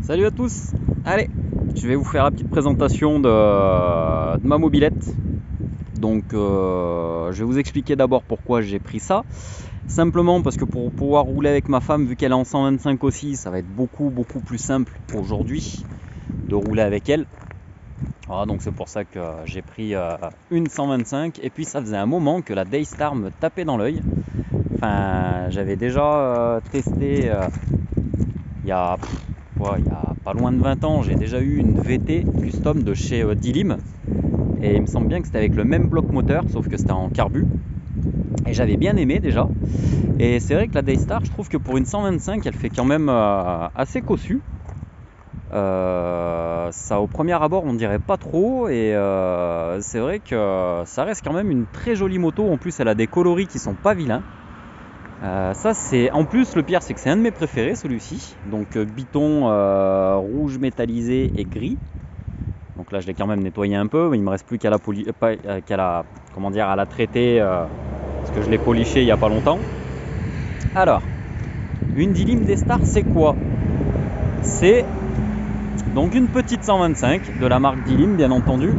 Salut à tous. Allez, je vais vous faire la petite présentation de ma mobilette. Donc je vais vous expliquer d'abord pourquoi j'ai pris ça. Simplement parce que pour pouvoir rouler avec ma femme, vu qu'elle est en 125 aussi, ça va être beaucoup plus simple aujourd'hui de rouler avec elle. Voilà, donc c'est pour ça que j'ai pris une 125. Et puis ça faisait un moment que la Daystar me tapait dans l'œil. Enfin, j'avais déjà testé il y a pas loin de 20 ans, j'ai déjà eu une VT custom de chez Dilim. Et il me semble bien que c'était avec le même bloc moteur, sauf que c'était en carbu. Et j'avais bien aimé déjà. Et c'est vrai que la Daystar, je trouve que pour une 125, elle fait quand même assez cossu. Ça au premier abord on dirait pas trop. Et c'est vrai que ça reste quand même une très jolie moto. En plus elle a des coloris qui sont pas vilains. Ça c'est en plus le pire, c'est que c'est un de mes préférés celui-ci, donc biton rouge métallisé et gris. Donc là je l'ai quand même nettoyé un peu, mais il me reste plus qu'à la traiter parce que je l'ai poliché il y a pas longtemps. Alors une Dilim Daystar, c'est quoi? C'est donc une petite 125 de la marque Dilim, bien entendu,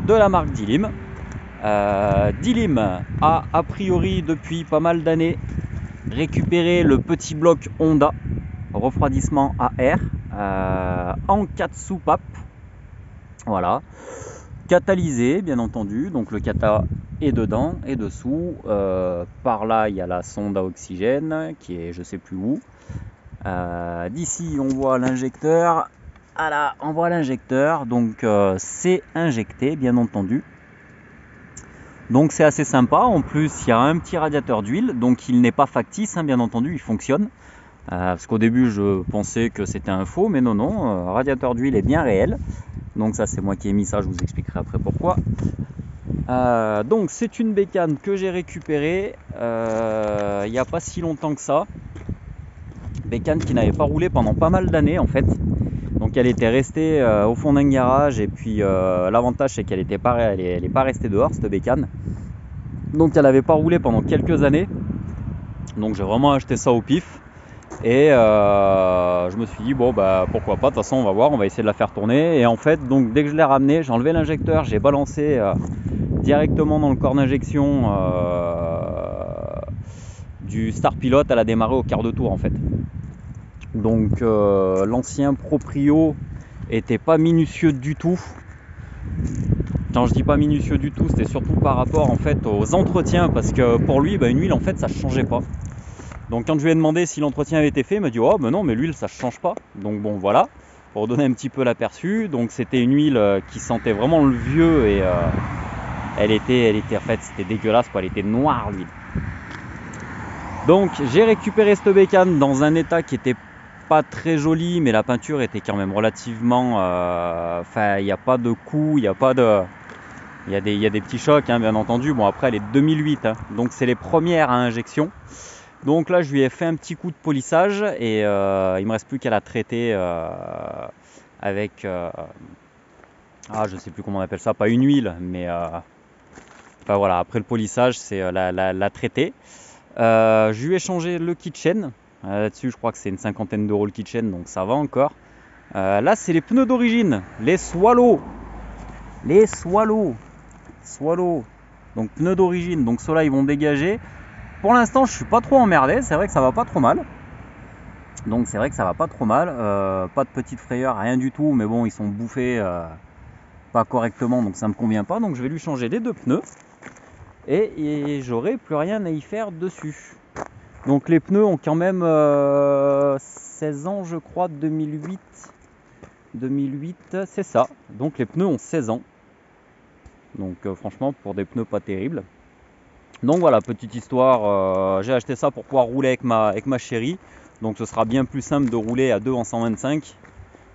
de la marque Dilim. Dilim a priori depuis pas mal d'années récupéré le petit bloc Honda refroidissement à air en 4 soupapes, voilà, catalysé bien entendu, donc le cata est dedans et dessous, par là il y a la sonde à oxygène qui est je sais plus où, d'ici on voit l'injecteur, voilà, on voit l'injecteur, donc c'est injecté bien entendu. Donc c'est assez sympa, en plus il y a un petit radiateur d'huile, donc il n'est pas factice, hein, bien entendu, il fonctionne. Parce qu'au début je pensais que c'était un faux, mais non, radiateur d'huile est bien réel. Donc ça c'est moi qui ai mis ça, je vous expliquerai après pourquoi. Donc c'est une bécane que j'ai récupérée il n'y a pas si longtemps que ça. Bécane qui n'avait pas roulé pendant pas mal d'années en fait. Donc elle était restée au fond d'un garage, et puis l'avantage c'est qu'elle n'est pas restée dehors cette bécane. Donc elle n'avait pas roulé pendant quelques années. Donc j'ai vraiment acheté ça au pif. Et je me suis dit bon bah pourquoi pas, de toute façon on va voir, on va essayer de la faire tourner. Et en fait donc dès que je l'ai ramené, j'ai enlevé l'injecteur, j'ai balancé directement dans le corps d'injection du Star Pilot, elle a démarré au quart de tour en fait. Donc l'ancien proprio était pas minutieux du tout. Quand je dis pas minutieux du tout, c'était surtout par rapport en fait aux entretiens, parce que pour lui une huile en fait ça changeait pas. Donc quand je lui ai demandé si l'entretien avait été fait, il m'a dit oh mais non, mais l'huile ça change pas. Donc bon voilà, pour donner un petit peu l'aperçu, donc c'était une huile qui sentait vraiment le vieux, et elle était en fait c'était dégueulasse quoi, elle était noire l'huile. Donc j'ai récupéré cette bécane dans un état qui était pas très joli, mais la peinture était quand même relativement enfin il n'y a pas de coups, il y a des petits chocs hein, bien entendu. Bon après elle est de 2008 hein, donc c'est les premières à injection. Donc là je lui ai fait un petit coup de polissage, et il me reste plus qu'à la traiter avec je sais plus comment on appelle ça, pas une huile, mais enfin voilà, après le polissage c'est la traiter. Je lui ai changé le kitchen. Là-dessus je crois que c'est une 50aine d'euros le kitchen, donc ça va encore. Là c'est les pneus d'origine, les Swallow. Donc pneus d'origine, donc ceux-là ils vont dégager. Pour l'instant je suis pas trop emmerdé, c'est vrai que ça va pas trop mal. Pas de petites frayeurs, rien du tout, mais bon ils sont bouffés pas correctement, donc ça me convient pas. Donc je vais lui changer les deux pneus, et j'aurai plus rien à y faire dessus. Donc les pneus ont quand même 16 ans je crois, 2008 c'est ça. Donc les pneus ont 16 ans. Donc franchement pour des pneus pas terribles. Donc voilà, petite histoire, j'ai acheté ça pour pouvoir rouler avec ma chérie. Donc ce sera bien plus simple de rouler à deux en 125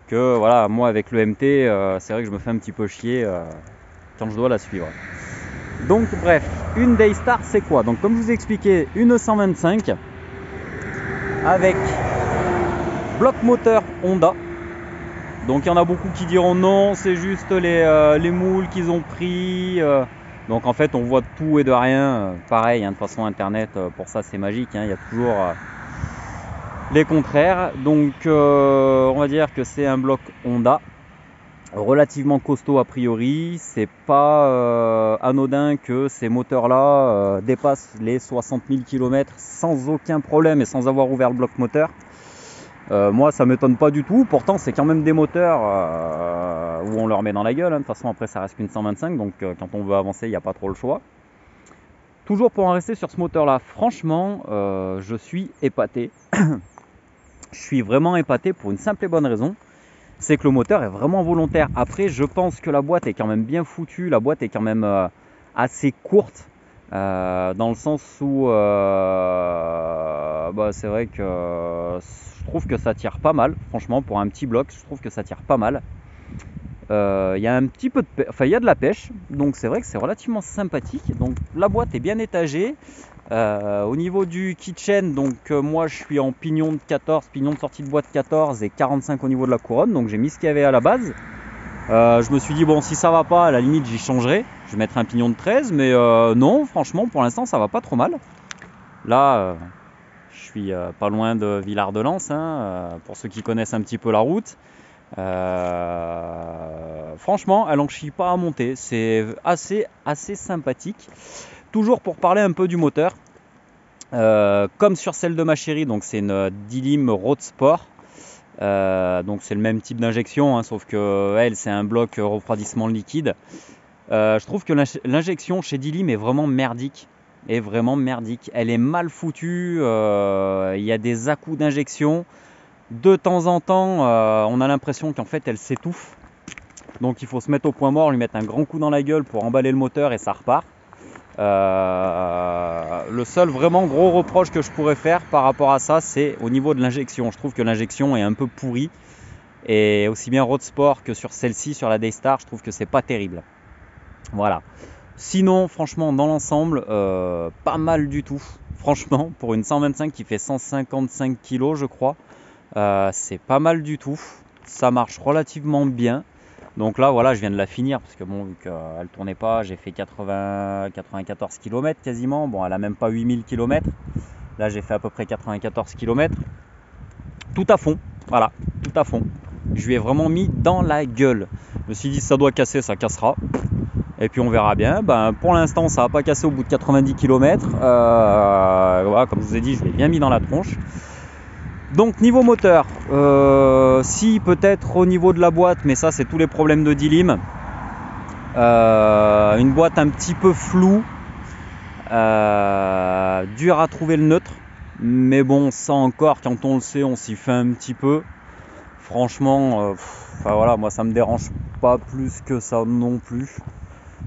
que voilà, moi avec le MT, c'est vrai que je me fais un petit peu chier quand je dois la suivre. Donc bref, une Daystar c'est quoi? Donc comme je vous ai expliqué, une 125 avec bloc moteur Honda. Donc il y en a beaucoup qui diront non, c'est juste les moules qu'ils ont pris. Donc en fait on voit de tout et de rien. Pareil, hein, de toute façon internet, pour ça c'est magique, hein, il y a toujours les contraires. Donc on va dire que c'est un bloc Honda relativement costaud a priori. C'est pas anodin que ces moteurs là dépassent les 60 000 km sans aucun problème et sans avoir ouvert le bloc moteur. Moi ça m'étonne pas du tout, pourtant c'est quand même des moteurs où on leur met dans la gueule, hein. De toute façon après ça reste qu'une 125, donc quand on veut avancer il n'y a pas trop le choix. Toujours pour en rester sur ce moteur là, franchement je suis épaté. Je suis vraiment épaté pour une simple et bonne raison, c'est que le moteur est vraiment volontaire. Après je pense que la boîte est quand même bien foutue, la boîte est quand même assez courte, dans le sens où c'est vrai que je trouve que ça tire pas mal, franchement pour un petit bloc je trouve que ça tire pas mal. Il y a un petit peu de il y a de la pêche, donc c'est vrai que c'est relativement sympathique. Donc la boîte est bien étagée. Au niveau du kitchen, donc moi je suis en pignon de 14, pignon de sortie de boîte 14 et 45 au niveau de la couronne, donc j'ai mis ce qu'il y avait à la base. Je me suis dit bon, si ça va pas, à la limite j'y changerai, je mettrai un pignon de 13, mais non, franchement pour l'instant ça va pas trop mal. Là je suis pas loin de Villard-de-Lans, hein, pour ceux qui connaissent un petit peu la route. Franchement elle en chie pas à monter, c'est assez sympathique. Toujours pour parler un peu du moteur, comme sur celle de ma chérie, donc c'est une Dilim Road Sport, donc c'est le même type d'injection, hein, sauf que elle c'est un bloc refroidissement liquide. Je trouve que l'injection chez Dilim est vraiment merdique. Elle est mal foutue, il y a des à-coups d'injection. De temps en temps, on a l'impression qu'en fait elle s'étouffe. Donc il faut se mettre au point mort, lui mettre un grand coup dans la gueule pour emballer le moteur et ça repart. Le seul vraiment gros reproche que je pourrais faire par rapport à ça, c'est au niveau de l'injection. Je trouve que l'injection est un peu pourrie. Et aussi bien Road Sport que sur celle-ci, sur la Daystar, je trouve que c'est pas terrible. Voilà. Sinon, franchement, dans l'ensemble, pas mal du tout. Franchement, pour une 125 qui fait 155 kg, je crois, c'est pas mal du tout. Ça marche relativement bien. Donc là, voilà, je viens de la finir parce que bon, vu qu'elle tournait pas, j'ai fait 94 km quasiment. Bon, elle a même pas 8000 km. Là, j'ai fait à peu près 94 km. Tout à fond, voilà, tout à fond. Je lui ai vraiment mis dans la gueule. Je me suis dit, ça doit casser, ça cassera. Et puis on verra bien. Pour l'instant, ça n'a pas cassé au bout de 90 km. Voilà, comme je vous ai dit, je l'ai bien mis dans la tronche. Donc niveau moteur, si peut-être au niveau de la boîte, mais ça c'est tous les problèmes de Dilim. Une boîte un petit peu floue, dur à trouver le neutre. Mais bon, ça encore, quand on le sait, on s'y fait un petit peu. Franchement, voilà, moi ça me dérange pas plus que ça non plus.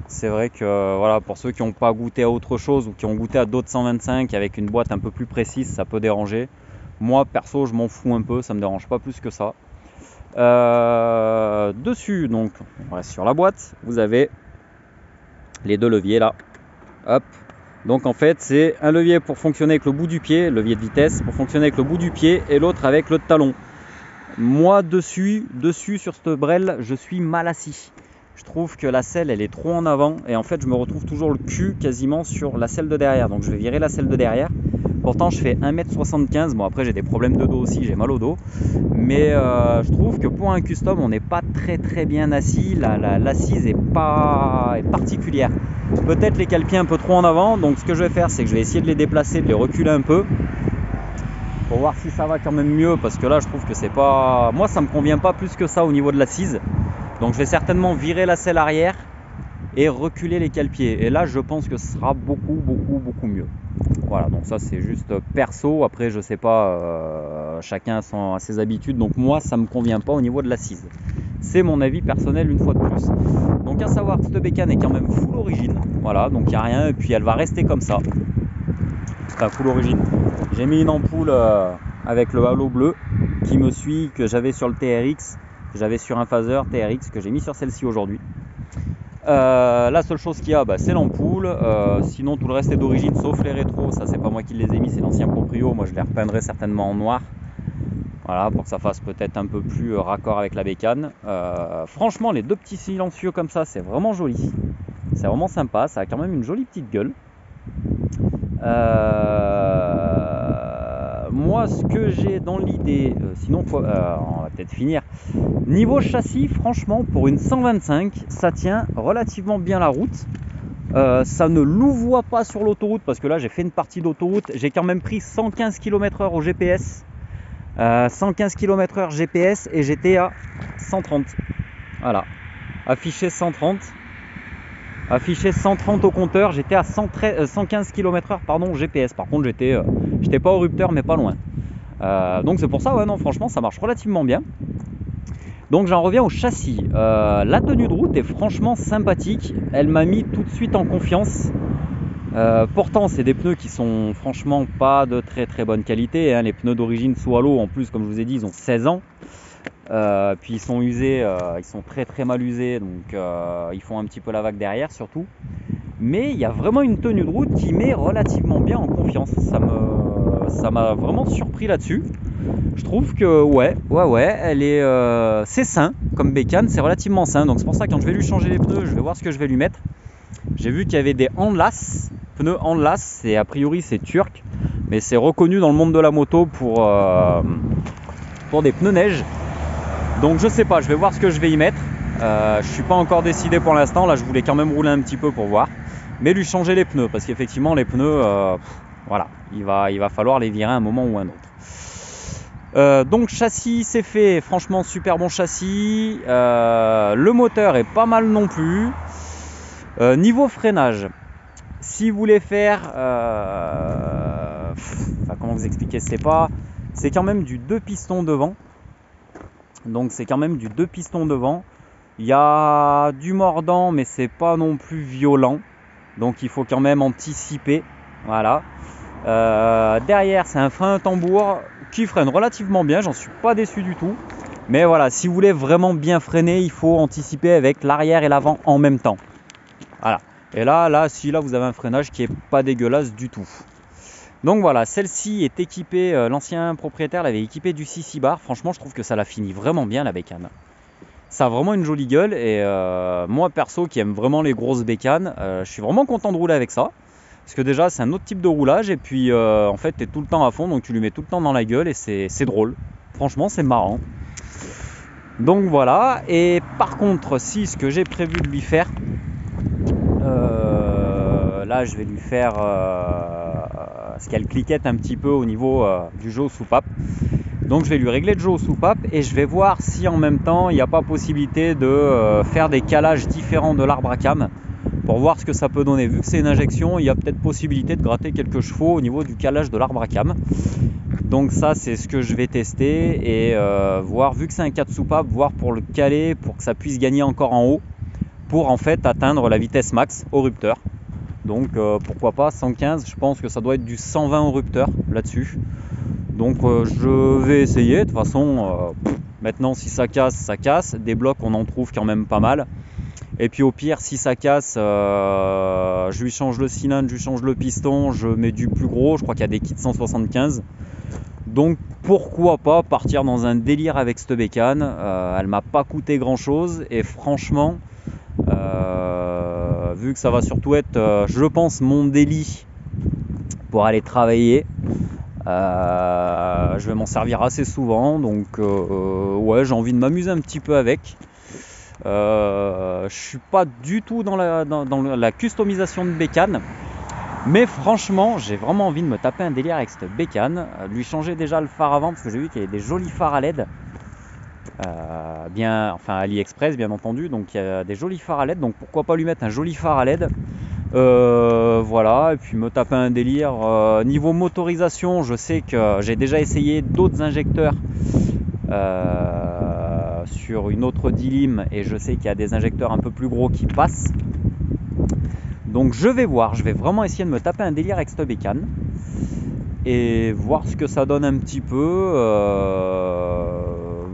C'est vrai que voilà, pour ceux qui n'ont pas goûté à autre chose ou qui ont goûté à d'autres 125 avec une boîte un peu plus précise, ça peut déranger. Moi perso je m'en fous un peu, ça me dérange pas plus que ça. Dessus, donc on reste sur la boîte, vous avez les deux leviers là. Hop. Donc en fait c'est un levier pour fonctionner avec le bout du pied, levier de vitesse pour fonctionner avec le bout du pied et l'autre avec le talon. Moi dessus sur cette brelle je suis mal assis. Je trouve que la selle elle est trop en avant et en fait je me retrouve toujours le cul quasiment sur la selle de derrière. Donc je vais virer la selle de derrière. Pourtant je fais 1m75, bon après j'ai des problèmes de dos aussi, j'ai mal au dos. Mais je trouve que pour un custom on n'est pas très bien assis, l'assise est particulière. Peut-être les cale-pieds un peu trop en avant, donc ce que je vais faire c'est que je vais essayer de les déplacer, de les reculer un peu. Pour voir si ça va quand même mieux, parce que là je trouve que c'est pas... Moi ça me convient pas plus que ça au niveau de l'assise. Donc je vais certainement virer la selle arrière et reculer les cale-pieds. Et là je pense que ce sera beaucoup mieux. Voilà, donc ça c'est juste perso. Après je sais pas, chacun a ses habitudes. Donc moi ça me convient pas au niveau de l'assise. C'est mon avis personnel une fois de plus. Donc à savoir que cette bécane est quand même full origine. Voilà, donc il n'y a rien et puis elle va rester comme ça. Enfin full origine. J'ai mis une ampoule avec le halo bleu qui me suit, que j'avais sur le TRX, que j'avais sur un phaser TRX, que j'ai mis sur celle-ci aujourd'hui. La seule chose qu'il y a, c'est l'ampoule. Sinon tout le reste est d'origine sauf les rétros. Ça c'est pas moi qui les ai mis, c'est l'ancien proprio. Moi je les repeindrai certainement en noir. Voilà, pour que ça fasse peut-être un peu plus raccord avec la bécane. Franchement les deux petits silencieux comme ça c'est vraiment joli. C'est vraiment sympa, ça a quand même une jolie petite gueule. moi ce que j'ai dans l'idée, sinon on va peut-être finir. Niveau châssis, franchement pour une 125 ça tient relativement bien la route. Ça ne louvoie pas sur l'autoroute parce que là j'ai fait une partie d'autoroute, j'ai quand même pris 115 km/h au GPS, 115 km/h GPS et j'étais à 130. Voilà, affiché 130. Affiché 130 au compteur, j'étais à 115 km/h pardon GPS. Par contre j'étais pas au rupteur mais pas loin. Donc c'est pour ça, ouais non franchement ça marche relativement bien. Donc j'en reviens au châssis. La tenue de route est franchement sympathique. Elle m'a mis tout de suite en confiance. Pourtant c'est des pneus qui sont franchement pas de très très bonne qualité, hein. Les pneus d'origine Swallow en plus comme je vous ai dit ils ont 16 ans. Puis ils sont usés, ils sont très très mal usés, donc ils font un petit peu la vague derrière surtout. Mais il y a vraiment une tenue de route qui met relativement bien en confiance. Ça m'a vraiment surpris là-dessus. Je trouve que ouais, elle est, c'est sain comme bécane, c'est relativement sain. Donc c'est pour ça que quand je vais lui changer les pneus, je vais voir ce que je vais lui mettre. J'ai vu qu'il y avait des Handlas, pneus Handlas, c'est a priori c'est turc, mais c'est reconnu dans le monde de la moto pour des pneus neige. Donc je sais pas, je vais voir ce que je vais y mettre. Je suis pas encore décidé pour l'instant. Là je voulais quand même rouler un petit peu pour voir. Mais lui changer les pneus, parce qu'effectivement les pneus, voilà, il va falloir les virer à un moment ou un autre. Donc châssis c'est fait, franchement super bon châssis. Le moteur est pas mal non plus. Niveau freinage, si vous voulez faire, comment vous expliquer, c'est quand même du 2 pistons devant. Donc c'est quand même du 2 pistons devant. Il y a du mordant mais c'est pas non plus violent. Donc il faut quand même anticiper. Voilà. Derrière c'est un frein à tambour qui freine relativement bien. J'en suis pas déçu du tout. Mais voilà, si vous voulez vraiment bien freiner, il faut anticiper avec l'arrière et l'avant en même temps. Voilà. Et là vous avez un freinage qui est pas dégueulasse du tout. Donc voilà, celle-ci est équipée, l'ancien propriétaire l'avait équipée du 6 bar. Franchement, je trouve que ça la finit vraiment bien la bécane. Ça a vraiment une jolie gueule et moi perso qui aime vraiment les grosses bécanes, je suis vraiment content de rouler avec ça. Parce que déjà c'est un autre type de roulage et puis en fait tu es tout le temps à fond donc tu lui mets tout le temps dans la gueule et c'est drôle. Franchement c'est marrant. Donc voilà, et par contre si ce que j'ai prévu de lui faire, là je vais lui faire ce qu'elle cliquette un petit peu au niveau du jeu aux soupapes. Donc je vais lui régler le jeu aux soupapes et je vais voir si en même temps il n'y a pas possibilité de faire des calages différents de l'arbre à cam pour voir ce que ça peut donner. Vu que c'est une injection, il y a peut-être possibilité de gratter quelques chevaux au niveau du calage de l'arbre à cam. Donc ça c'est ce que je vais tester et voir, vu que c'est un 4 soupapes, voir pour le caler pour que ça puisse gagner encore en haut pour en fait atteindre la vitesse max au rupteur. Donc pourquoi pas 115, je pense que ça doit être du 120 au rupteur là-dessus. Donc je vais essayer, de toute façon maintenant si ça casse, ça casse. Des blocs on en trouve quand même pas mal. Et puis au pire si ça casse, je lui change le cylindre, je lui change le piston, je mets du plus gros, je crois qu'il y a des kits 175. Donc pourquoi pas partir dans un délire avec cette bécane. Elle m'a pas coûté grand chose et franchement vu que ça va surtout être je pense mon délit pour aller travailler, je vais m'en servir assez souvent donc ouais j'ai envie de m'amuser un petit peu avec. Je suis pas du tout dans la customisation de bécane, mais franchement j'ai vraiment envie de me taper un délire avec cette bécane, lui changer déjà le phare avant parce que j'ai vu qu'il y avait des jolis phares à LED, enfin AliExpress bien entendu, donc il y a des jolis phares à LED, donc pourquoi pas lui mettre un joli phare à LED. Voilà, et puis me taper un délire. Niveau motorisation, je sais que j'ai déjà essayé d'autres injecteurs sur une autre Dilim et je sais qu'il y a des injecteurs un peu plus gros qui passent. Donc je vais voir, je vais vraiment essayer de me taper un délire avec cette bécane et voir ce que ça donne un petit peu,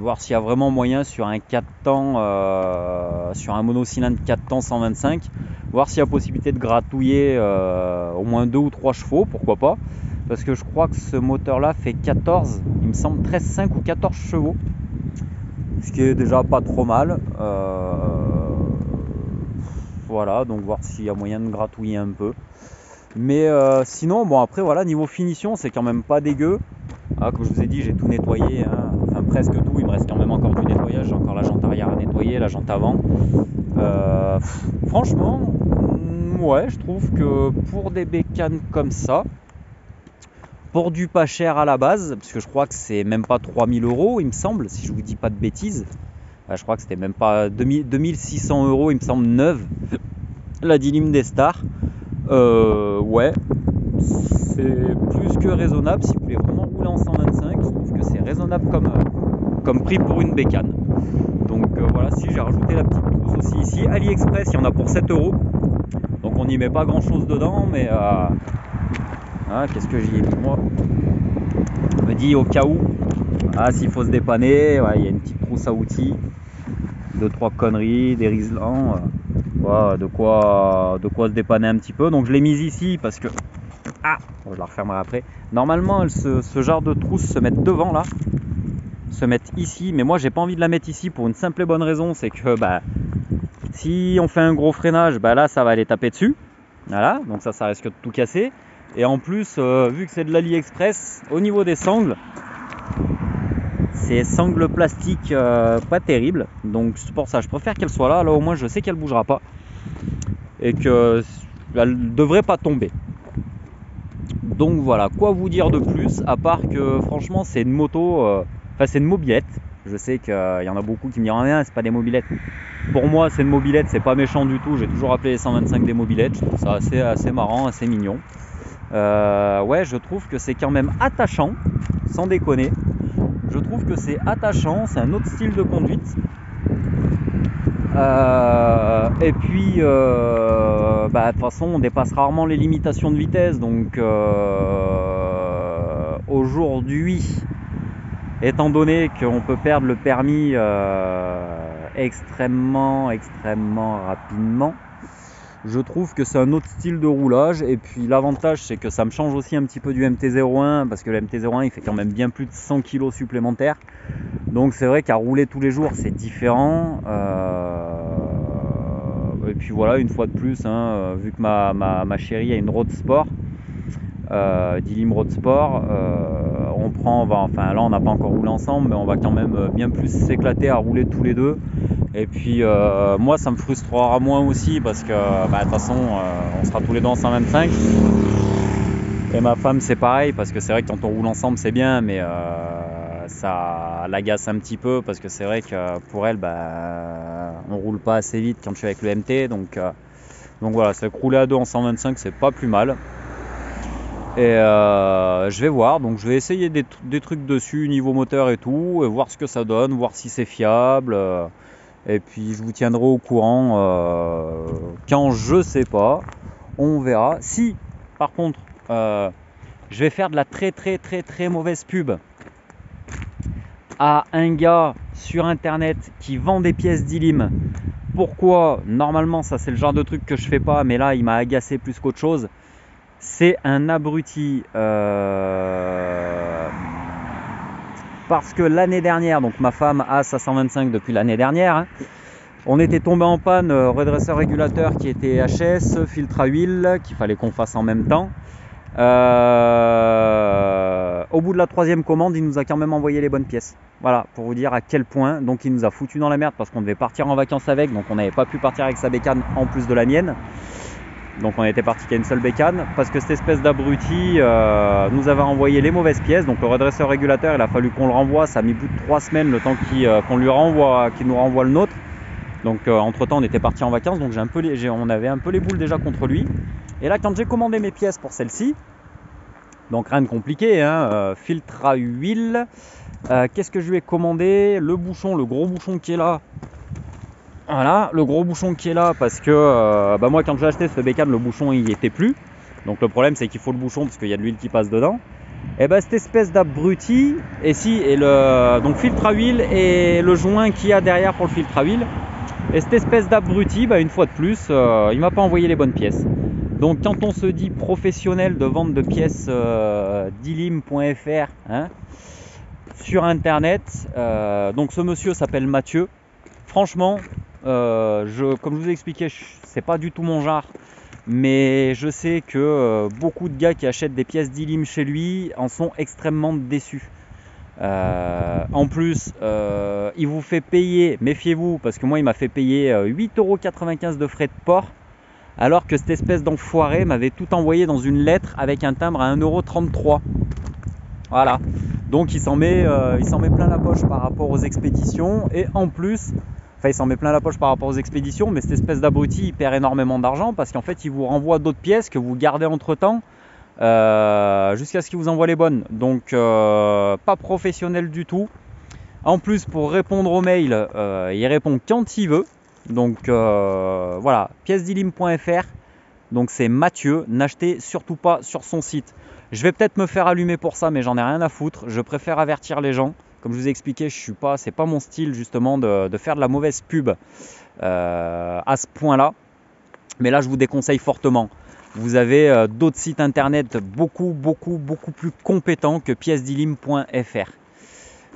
voir s'il y a vraiment moyen sur un 4 temps, sur un monocylindre 4 temps 125, voir s'il y a possibilité de gratouiller au moins 2 ou 3 chevaux, pourquoi pas, parce que je crois que ce moteur là fait 14, il me semble 13,5 ou 14 chevaux, ce qui est déjà pas trop mal. Voilà, donc voir s'il y a moyen de gratouiller un peu. Mais sinon, bon après voilà, niveau finition, c'est quand même pas dégueu. Ah, comme je vous ai dit, j'ai tout nettoyé, hein. Enfin presque tout, il me reste quand même encore du nettoyage, j'ai encore la jante arrière à nettoyer, la jante avant. Franchement, ouais, je trouve que pour des bécanes comme ça, pour du pas cher à la base, parce que je crois que c'est même pas 3000 €, il me semble, si je vous dis pas de bêtises. Je crois que c'était même pas 2600 €, il me semble, neuve, la Dilim des Stars. Ouais, c'est plus que raisonnable. Si vous voulez vraiment rouler en 125, je trouve que c'est raisonnable comme prix pour une bécane. Donc voilà, si j'ai rajouté la petite trousse aussi ici. AliExpress, il y en a pour 7 €. Donc on n'y met pas grand chose dedans, mais qu'est-ce que j'y ai mis moi? Je me dis au cas où, s'il faut se dépanner, il y a une petite trousse à outils, 2-3 conneries, des riselants, de quoi se dépanner un petit peu. Donc je l'ai mise ici parce que je la refermerai après. Normalement ce genre de trousse se mettent devant là, se mettent ici, mais moi j'ai pas envie de la mettre ici pour une simple et bonne raison, c'est que si on fait un gros freinage, là ça va aller taper dessus. Voilà, donc ça risque de tout casser. Et en plus, vu que c'est de l'AliExpress, au niveau des sangles, c'est sangles plastiques pas terribles. Donc c'est pour ça, je préfère qu'elle soit là. Là au moins je sais qu'elle bougera pas. Et qu'elle ne devrait pas tomber. Donc voilà, quoi vous dire de plus, à part que franchement c'est une moto, c'est une mobilette. Je sais qu'il y en a beaucoup qui me diront rien, c'est pas des mobilettes. Pour moi c'est une mobilette, c'est pas méchant du tout. J'ai toujours appelé les 125 des mobilettes. Je trouve ça assez marrant, assez mignon. Ouais, je trouve que c'est quand même attachant, sans déconner. Je trouve que c'est attachant, c'est un autre style de conduite. Et puis, de toute façon, on dépasse rarement les limitations de vitesse. Donc, aujourd'hui, étant donné qu'on peut perdre le permis extrêmement rapidement, je trouve que c'est un autre style de roulage. Et puis l'avantage c'est que ça me change aussi un petit peu du MT-01, parce que le MT-01 il fait quand même bien plus de 100 kg supplémentaires. Donc c'est vrai qu'à rouler tous les jours c'est différent. Et puis voilà, une fois de plus, vu que ma chérie a une Road Sport, Dilim Road Sport, là on n'a pas encore roulé ensemble, mais on va quand même bien plus s'éclater à rouler tous les deux. Et puis moi ça me frustrera moins aussi, parce que de toute façon on sera tous les deux en 125. Et ma femme c'est pareil, parce que c'est vrai que quand on roule ensemble c'est bien, mais ça l'agace un petit peu, parce que c'est vrai que pour elle on roule pas assez vite quand je suis avec le MT. Donc voilà, c'est que rouler à deux en 125 c'est pas plus mal. Et je vais voir, donc je vais essayer des trucs dessus niveau moteur et tout, et voir ce que ça donne, voir si c'est fiable. Et puis je vous tiendrai au courant quand je sais pas, on verra. Si par contre je vais faire de la très mauvaise pub à un gars sur internet qui vend des pièces Dilim. Pourquoi? Normalement ça c'est le genre de truc que je fais pas, mais là il m'a agacé plus qu'autre chose. C'est un abruti parce que l'année dernière, donc ma femme a sa 125 depuis l'année dernière, on était tombé en panne, redresseur régulateur qui était HS, filtre à huile qu'il fallait qu'on fasse en même temps. Au bout de la 3e commande, il nous a quand même envoyé les bonnes pièces. Voilà, pour vous dire à quel point. Donc il nous a foutu dans la merde, parce qu'on devait partir en vacances avec, donc on n'avait pas pu partir avec sa bécane en plus de la mienne. Donc on était parti qu'à une seule bécane, parce que cette espèce d'abruti nous avait envoyé les mauvaises pièces. Donc le redresseur régulateur, il a fallu qu'on le renvoie. Ça a mis plus de 3 semaines le temps qu'il nous renvoie le nôtre. Donc entre temps on était parti en vacances, donc on avait un peu les boules déjà contre lui. Et là quand j'ai commandé mes pièces pour celle-ci, donc rien de compliqué, filtre à huile, qu'est-ce que je lui ai commandé? Le gros bouchon qui est là. Voilà, le gros bouchon qui est là, parce que moi quand j'ai acheté ce bécane, le bouchon il n'y était plus. Donc le problème c'est qu'il faut le bouchon parce qu'il y a de l'huile qui passe dedans. Et cette espèce d'abruti, donc filtre à huile et le joint qu'il y a derrière pour le filtre à huile. Et cette espèce d'abruti, une fois de plus, il m'a pas envoyé les bonnes pièces. Donc quand on se dit professionnel de vente de pièces dilim.fr sur internet, donc ce monsieur s'appelle Mathieu. Franchement, comme je vous ai expliqué, c'est pas du tout mon genre. Mais je sais que beaucoup de gars qui achètent des pièces d'Ilim chez lui en sont extrêmement déçus. En plus, il vous fait payer, méfiez-vous, parce que moi il m'a fait payer 8,95 € de frais de port, alors que cette espèce d'enfoiré m'avait tout envoyé dans une lettre avec un timbre à 1,33 €. Voilà. Donc il s'en met plein la poche par rapport aux expéditions, et en plus, enfin il s'en met plein la poche par rapport aux expéditions, mais cette espèce d'abruti il perd énormément d'argent parce qu'en fait il vous renvoie d'autres pièces que vous gardez entre temps jusqu'à ce qu'il vous envoie les bonnes. Donc pas professionnel du tout. En plus, pour répondre aux mails, il répond quand il veut. Donc voilà, piècesdilim.fr. Donc c'est Mathieu, n'achetez surtout pas sur son site. Je vais peut-être me faire allumer pour ça, mais j'en ai rien à foutre. Je préfère avertir les gens. Comme je vous ai expliqué, c'est pas mon style justement de faire de la mauvaise pub à ce point-là. Mais là, je vous déconseille fortement. Vous avez d'autres sites internet beaucoup plus compétents que piècesdilim.fr.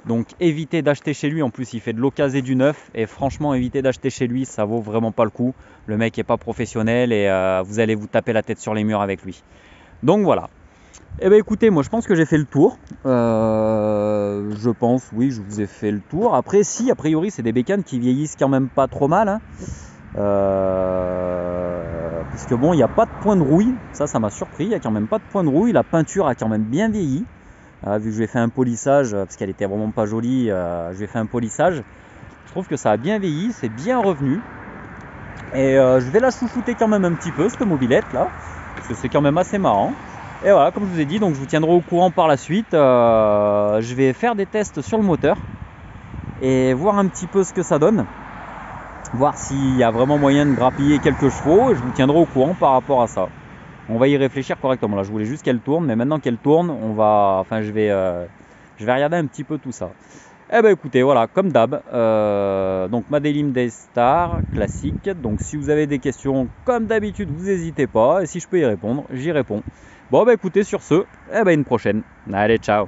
Donc évitez d'acheter chez lui. En plus il fait de l'occasion et du neuf, et franchement évitez d'acheter chez lui, ça vaut vraiment pas le coup. Le mec est pas professionnel et vous allez vous taper la tête sur les murs avec lui. Donc voilà. Eh bien écoutez, moi je pense que j'ai fait le tour. Je pense, oui, je vous ai fait le tour. Après, si, a priori c'est des bécanes qui vieillissent quand même pas trop mal, hein. Parce que bon, il n'y a pas de point de rouille, ça m'a surpris, il n'y a quand même pas de point de rouille. La peinture a quand même bien vieilli. Vu que je lui ai fait un polissage, parce qu'elle était vraiment pas jolie, je lui ai fait un polissage. Je trouve que ça a bien vieilli, c'est bien revenu. Et je vais la chouchouter quand même un petit peu, cette mobilette là, parce que c'est quand même assez marrant. Et voilà, comme je vous ai dit, donc je vous tiendrai au courant par la suite. Je vais faire des tests sur le moteur et voir un petit peu ce que ça donne. Voir s'il y a vraiment moyen de grappiller quelques chevaux, et je vous tiendrai au courant par rapport à ça. On va y réfléchir correctement. Là, je voulais juste qu'elle tourne, mais maintenant qu'elle tourne, je vais regarder un petit peu tout ça. Eh ben écoutez, voilà, comme d'hab, donc ma Delim Daystar classique. Donc si vous avez des questions, comme d'habitude, vous n'hésitez pas. Et si je peux y répondre, j'y réponds. Bon, bah écoutez, sur ce, eh ben une prochaine. Allez, ciao.